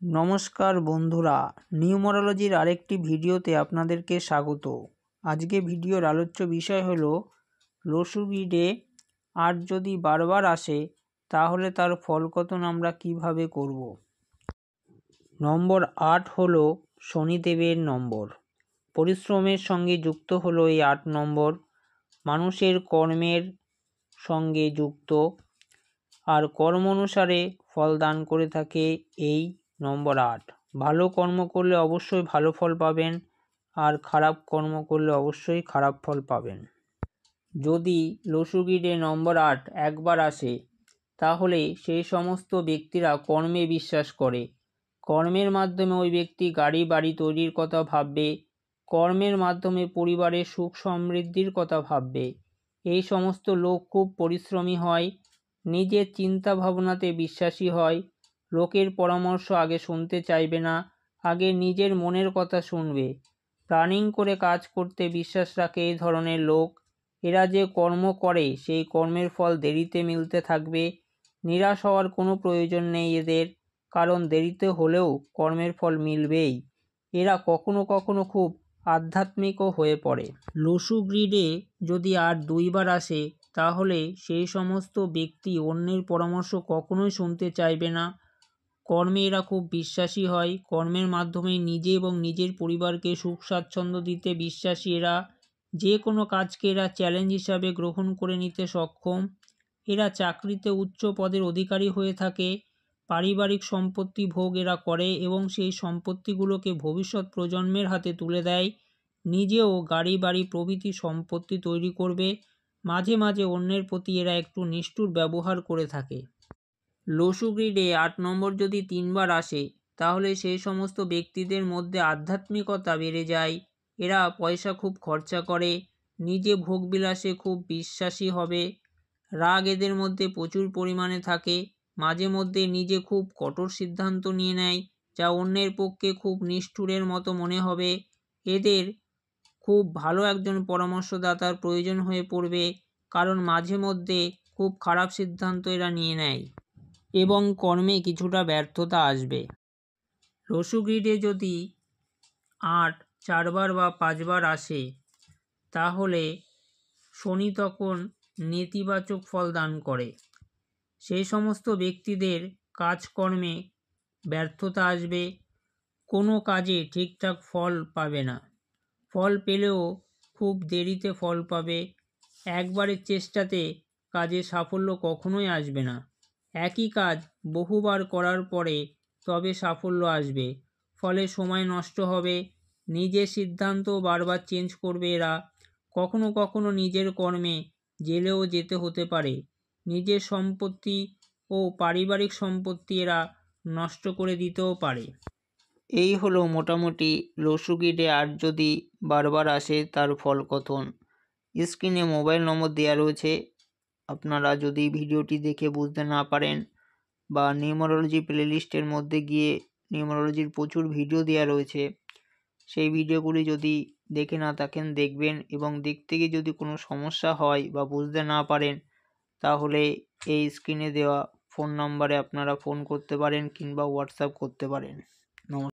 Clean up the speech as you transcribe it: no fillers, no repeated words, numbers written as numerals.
নমস্কার বন্ধুরা, নিউমারোলজির আরেকটি ভিডিওতে আপনাদেরকে স্বাগত। আজকে ভিডিওর আলোচ্য বিষয় হলো লসুগ্রিডে ৮ যদি বারবার আসে তাহলে তার ফলকথন আমরা কিভাবে করব। নম্বর ৮ হলো শনিদেবের নম্বর। পরিশ্রমের সঙ্গে যুক্ত হলো এই ৮ নম্বর, মানুষের কর্মের সঙ্গে যুক্ত, আর কর্ম অনুসারে ফল দান করে থাকে এই নম্বর ৮। ভালো কর্ম করলে অবশ্যই ভালো ফল পাবেন, আর খারাপ কর্ম করলে অবশ্যই খারাপ ফল পাবেন। যদি লসুগ্রিডে নম্বর ৮ একবার আসে তাহলে সেই সমস্ত ব্যক্তিরা কর্মে বিশ্বাস করে। কর্মের মাধ্যমে ওই ব্যক্তি গাড়ি বাড়ি তৈরির কথা ভাববে, কর্মের মাধ্যমে পরিবারের সুখ সমৃদ্ধির কথা ভাববে। এই সমস্ত লোক খুব পরিশ্রমী হয়, নিজের চিন্তা ভাবনাতে বিশ্বাসী হয়, লোকের পরামর্শ আগে শুনতে চাইবে না, আগে নিজের মনের কথা শুনবে। প্ল্যানিং করে কাজ করতে বিশ্বাস রাখে এই ধরনের লোক। এরা যে কর্ম করে সেই কর্মের ফল দেরিতে মিলতে থাকবে। নিরাশ হওয়ার কোনো প্রয়োজন নেই এদের, কারণ দেরিতে হলেও কর্মের ফল মিলবেই। এরা কখনো কখনো খুব আধ্যাত্মিকও হয়ে পড়ে। লসুগ্রিডে যদি আর ২ বার আসে তাহলে সেই সমস্ত ব্যক্তি অন্যের পরামর্শ কখনোই শুনতে চাইবে না। কর্মে এরা খুব বিশ্বাসী হয়, কর্মের মাধ্যমে নিজে এবং নিজের পরিবারকে সুখ স্বাচ্ছন্দ্য দিতে বিশ্বাসী এরা। যে কোনো কাজকে এরা চ্যালেঞ্জ হিসাবে গ্রহণ করে নিতে সক্ষম। এরা চাকরিতে উচ্চ পদের অধিকারী হয়ে থাকে। পারিবারিক সম্পত্তি ভোগ এরা করে এবং সেই সম্পত্তিগুলোকে ভবিষ্যৎ প্রজন্মের হাতে তুলে দেয়। নিজেও গাড়ি বাড়ি প্রভৃতি সম্পত্তি তৈরি করবে। মাঝে মাঝে অন্যের প্রতি এরা একটু নিষ্ঠুর ব্যবহার করে থাকে। লসুগ্রিডে ৮ নম্বর যদি ৩ বার আসে তাহলে সেই সমস্ত ব্যক্তিদের মধ্যে আধ্যাত্মিকতা বেড়ে যায়। এরা পয়সা খুব খরচা করে, নিজে ভোগবিলাসে খুব বিশ্বাসী হবে। রাগ এদের মধ্যে প্রচুর পরিমাণে থাকে, মাঝে মধ্যে নিজে খুব কঠোর সিদ্ধান্ত নিয়ে নেয় যা অন্যের পক্ষে খুব নিষ্ঠুরের মতো মনে হবে। এদের খুব ভালো একজন পরামর্শদাতার প্রয়োজন হয়ে পড়বে, কারণ মাঝে মধ্যে খুব খারাপ সিদ্ধান্ত এরা নিয়ে নেয় এবং কর্মে কিছুটা ব্যর্থতা আসবে। লসুগ্রিডে যদি ৮ ৪ বার বা ৫ বার আসে তাহলে শনি তখন নেতিবাচক ফল দান করে। সেই সমস্ত ব্যক্তিদের কাজকর্মে ব্যর্থতা আসবে, কোনো কাজে ঠিকঠাক ফল পাবে না, ফল পেলেও খুব দেরিতে ফল পাবে। একবারের চেষ্টাতে কাজে সাফল্য কখনোই আসবে না। একই কাজ বহুবার করার পরে তবে সাফল্য আসবে, ফলে সময় নষ্ট হবে। নিজের সিদ্ধান্ত বারবার চেঞ্জ করবে এরা। কখনো কখনো নিজের কর্মে জেলেও যেতে হতে পারে। নিজের সম্পত্তি ও পারিবারিক সম্পত্তি এরা নষ্ট করে দিতেও পারে। এই হলো মোটামুটি লসুগ্রিডে ৮ যদি বারবার আসে তার ফলকথন। স্ক্রিনে মোবাইল নম্বর দেওয়া রয়েছে, আপনারা যদি ভিডিওটি দেখে বুঝতে না পারেন বা নিউমারোলজি প্লেলিস্টের মধ্যে গিয়ে নিউমারোলজির প্রচুর ভিডিও দেওয়া রয়েছে, সেই ভিডিওগুলি যদি দেখে না থাকেন দেখবেন, এবং দেখতে গিয়ে যদি কোনো সমস্যা হয় বা বুঝতে না পারেন তাহলে এই স্ক্রিনে দেওয়া ফোন নম্বরে আপনারা ফোন করতে পারেন কিংবা হোয়াটসঅ্যাপ করতে পারেন। নমস্কার।